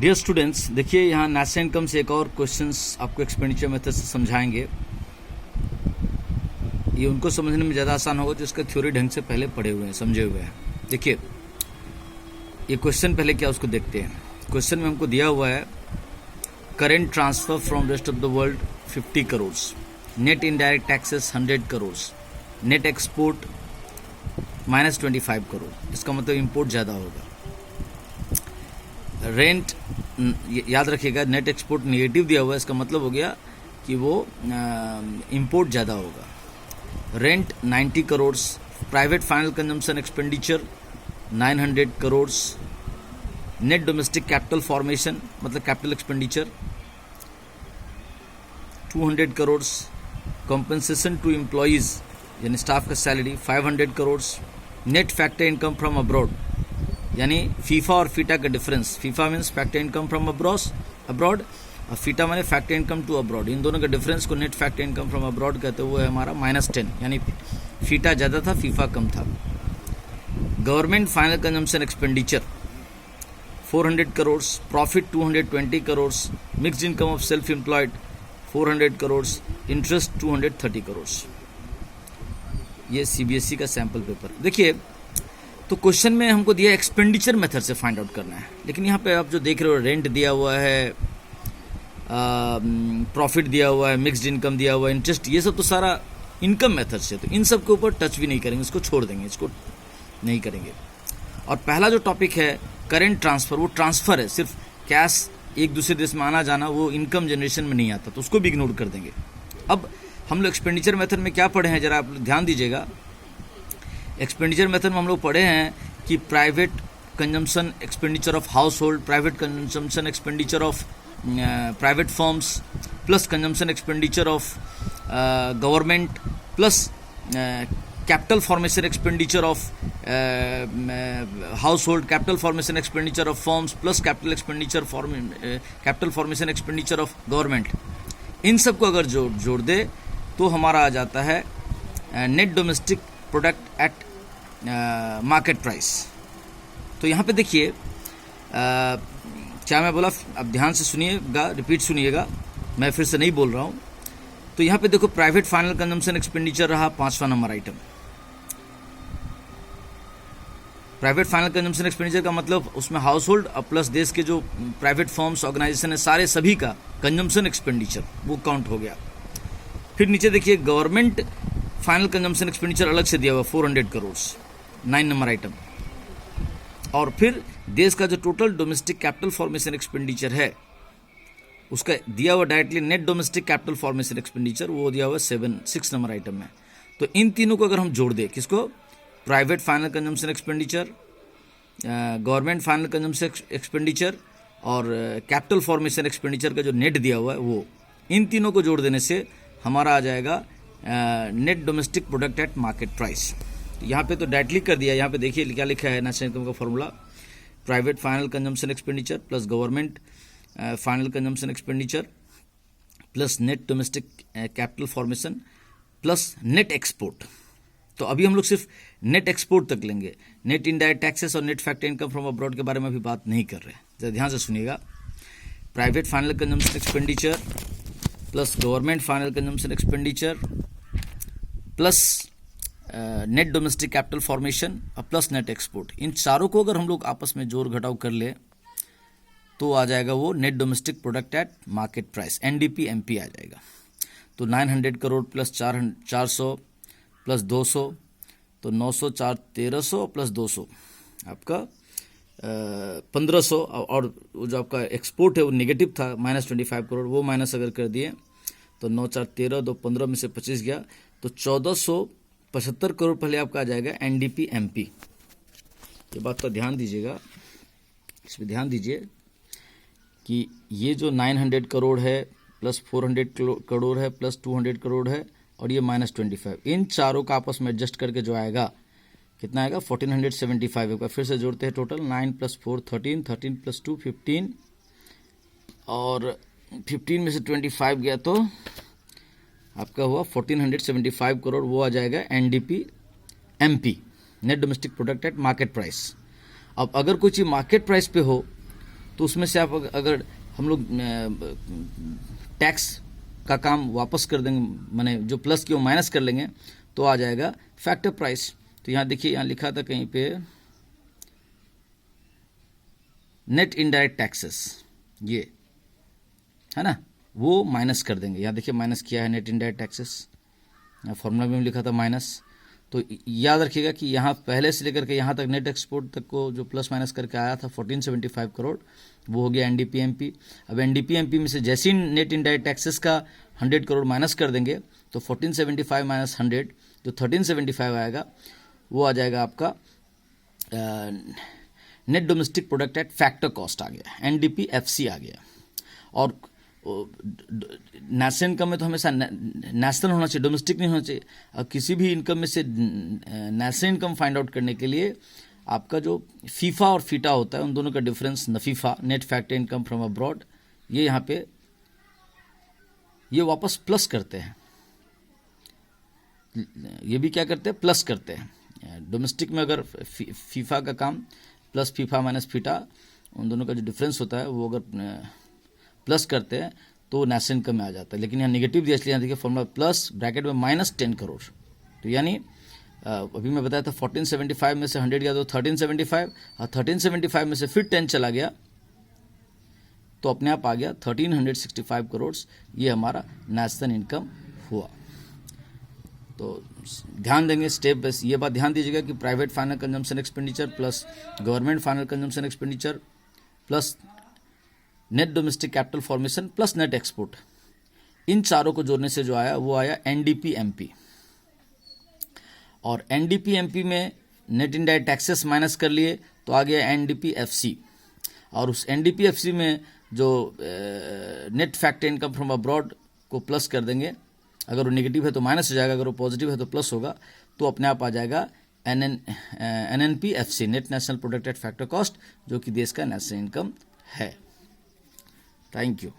Dear students, देखिए यहाँ national income से एक और क्वेश्चंस आपको एक्सपेंडिचर मेथड से समझाएंगे। ये उनको समझने में ज़्यादा आसान होगा जो इसका थ्योरी ढंग से पहले पढ़े हुए हैं, समझे हुए हैं। देखिए ये क्वेश्चन पहले क्या उसको देखते हैं। क्वेश्चन में हमको दिया हुआ है current transfer from rest of the world 50 crore, net indirect taxes 100 crore, net export -25 crore. इसका मतलब इंपोर्ट ज़्यादा होगा। रेंट याद रखिएगा, नेट एक्सपोर्ट नेगेटिव दिया हुआ है, इसका मतलब हो गया कि वो इंपोर्ट ज़्यादा होगा। Rent 90 crore, private final consumption expenditure 900 crore, net domestic capital formation मतलब capital expenditure 200 crore, compensation to employees यानी स्टाफ का salary 500 crore, net factor income from abroad यानी फीफा और फीटा का difference. FIFA means factor income from abroad और FITA माने factor income to abroad. इन दोनों का डिफरेंस को net factor income from abroad कहते हैं। वो है हमारा -10 यानी फीटा ज़्यादा था, फीफा कम था। Government final consumption expenditure 400 crore, profit 220 crore, mixed income of self employed 400 crore, interest 230 crore. ये सीबीएसई का सैंपल पेपर। देखिए तो क्वेश्चन में हमको दिया एक्सपेंडिचर मेथड से फाइंड आउट करना है, लेकिन यहाँ पे आप जो देख रहे हो रेंट दिया हुआ है, प्रॉफिट दिया हुआ है, मिक्स्ड इनकम दिया हुआ है, इंटरेस्ट, ये सब तो सारा इनकम मेथड से, तो इन सब के ऊपर टच भी नहीं करेंगे, इसको छोड़ देंगे, इसको नहीं करेंगे। और पहला जो टॉपिक है करेंट ट्रांसफर, वो ट्रांसफर है, सिर्फ कैश एक दूसरे देश में आना जाना, वो इनकम जनरेशन में नहीं आता, तो उसको भी इग्नोर कर देंगे। अब हम लोग एक्सपेंडिचर मेथड में क्या पढ़े हैं, जरा आप ध्यान दीजिएगा। एक्सपेंडिचर मेथड में हम लोग पढ़े हैं कि private consumption expenditure of household, private consumption expenditure of private firms, plus consumption expenditure of government, plus capital formation expenditure of household, capital formation expenditure of firms, plus capital formation expenditure of government. इन सबको अगर जोड़ दे तो हमारा आ जाता है net domestic product at market price. तो यहाँ पे देखिए क्या मैं बोला, अब ध्यान से सुनिएगा, रिपीट सुनिएगा, मैं फिर से नहीं बोल रहा हूँ। तो यहाँ पे देखो प्राइवेट फाइनल कंजम्पशन एक्सपेंडिचर रहा 5वां number item. Private final consumption expenditure का मतलब उसमें हाउस होल्ड प्लस देश के जो प्राइवेट फर्म्स ऑर्गेनाइजेशन है सारे सभी का कंजम्पशन एक्सपेंडिचर वो काउंट हो गया। फिर नीचे देखिए गवर्नमेंट फाइनल कंजम्पशन एक्सपेंडिचर अलग से दिया हुआ 400 करोड़, 9 नंबर आइटम। और फिर देश का जो total domestic capital formation expenditure है उसका दिया हुआ directly net domestic capital formation expenditure, वो दिया हुआ 6 नंबर आइटम में। तो इन तीनों को अगर हम जोड़ दें, किसको, private final consumption expenditure, government final consumption expenditure और कैपिटल फॉर्मेशन एक्सपेंडिचर का जो नेट दिया हुआ है वो, इन तीनों को जोड़ देने से हमारा आ जाएगा net domestic product at market price. यहाँ पे तो डायरेक्टली कर दिया। यहाँ पे देखिए क्या लिखा है नेशनल इनकम का formula, private final consumption expenditure plus government final consumption expenditure plus net domestic capital formation plus net export. तो अभी हम लोग सिर्फ नेट एक्सपोर्ट तक लेंगे, नेट इनडायरेक्ट टैक्सेस और net factor income from abroad के बारे में अभी बात नहीं कर रहे। जरा ध्यान से सुनिएगा, private final consumption expenditure plus government final consumption expenditure plus net domestic capital formation और प्लस नेट एक्सपोर्ट, इन चारों को अगर हम लोग आपस में जोड़ घटाव कर ले तो आ जाएगा वो net domestic product at market price, NDP MP आ जाएगा। तो 900 करोड़ प्लस 400 प्लस 200 तो 900, 4 1300 प्लस 200 आपका 1500। और जो आपका एक्सपोर्ट है वो नेगेटिव था -25 करोड़, वो माइनस अगर कर दिए तो 9 4 13, 2 15 में से 25 गया तो 1475 करोड़ पहले आपका आ जाएगा एनडीपी एमपी। ये बात का ध्यान दीजिएगा, इसमें ध्यान दीजिए कि ये जो 900 करोड़ है प्लस 400 करोड़ है प्लस 200 करोड़ है और ये -25, इन चारों का आपस में एडजस्ट करके जो आएगा कितना आएगा 1475। एक बार फिर से जोड़ते हैं, टोटल 9 + 4 13, 13 + 2 15 और 15 में से 25 गया तो आपका हुआ 1475 करोड़, वो आ जाएगा NDP MP, net domestic product at market price. अब अगर कोई चीज़ मार्केट प्राइस पे हो तो उसमें से आप अगर हम लोग टैक्स का काम वापस कर देंगे, माने जो प्लस की वो माइनस कर लेंगे, तो आ जाएगा फैक्टर प्राइस। तो यहाँ देखिए, यहाँ लिखा था कहीं पे नेट इनडायरेक्ट टैक्सेस, ये है ना, वो माइनस कर देंगे। यहाँ देखिए माइनस किया है नेट इनडायरेक्ट टैक्सेस, यहाँ फॉर्मूला में लिखा था माइनस। तो याद रखिएगा कि यहाँ पहले से लेकर के यहाँ तक नेट एक्सपोर्ट तक को जो प्लस माइनस करके आया था 1475 करोड़, वो हो गया एनडीपीएमपी। अब एनडीपीएमपी में से जैसे ही नेट इनडायरेक्ट टैक्सेस का 100 करोड़ माइनस कर देंगे, तो 1475 माइनस 100 जो 1375 आएगा, वो आ जाएगा आपका net domestic product at factor cost आ गया, एनडीपीएफसी आ गया। और नेशनल इनकम में तो हमेशा नेशनल होना चाहिए, डोमेस्टिक नहीं होना चाहिए। और किसी भी इनकम में से नेशनल इनकम फाइंड आउट करने के लिए आपका जो फीफा और फीटा होता है, उन दोनों का difference NFIFA, net factor income from abroad, ये यहाँ पे ये वापस प्लस करते हैं, ये भी क्या करते हैं, प्लस करते हैं। डोमेस्टिक में अगर फीफा का काम प्लस फीफा माइनस फीटा, उन दोनों का जो डिफरेंस होता है वो अगर प्लस करते हैं तो नेशनल इनकम में आ जाता है। लेकिन यहाँ निगेटिव दिया, इसलिए यहाँ देखिए फॉर्मूला प्लस ब्रैकेट में माइनस 10 करोड़। तो यानी अभी मैं बताया था 1475 में से 100 गया तो 1375, और 1375 में से फिर 10 चला गया तो अपने आप आ गया 1365 करोड़। ये हमारा नेशनल इनकम हुआ। तो ध्यान देंगे स्टेप बाय, ये बात ध्यान दीजिएगा कि private final consumption expenditure plus government final consumption expenditure plus net domestic capital formation plus net export, इन चारों को जोड़ने से जो आया वो आया एनडीपीएमपी। और एनडीपीएमपी में नेट इनडायरेक्ट टैक्सेस माइनस कर लिए तो आ गया एनडीपीएफसी। और उस एनडीपीएफसी में जो net factor income from abroad को प्लस कर देंगे, अगर वो नेगेटिव है तो माइनस हो जाएगा, अगर वो पॉजिटिव है तो प्लस होगा, तो अपने आप आ जाएगा NNPFC, net national product at factor cost, जो कि देश का नेशनल इनकम है। Thank you.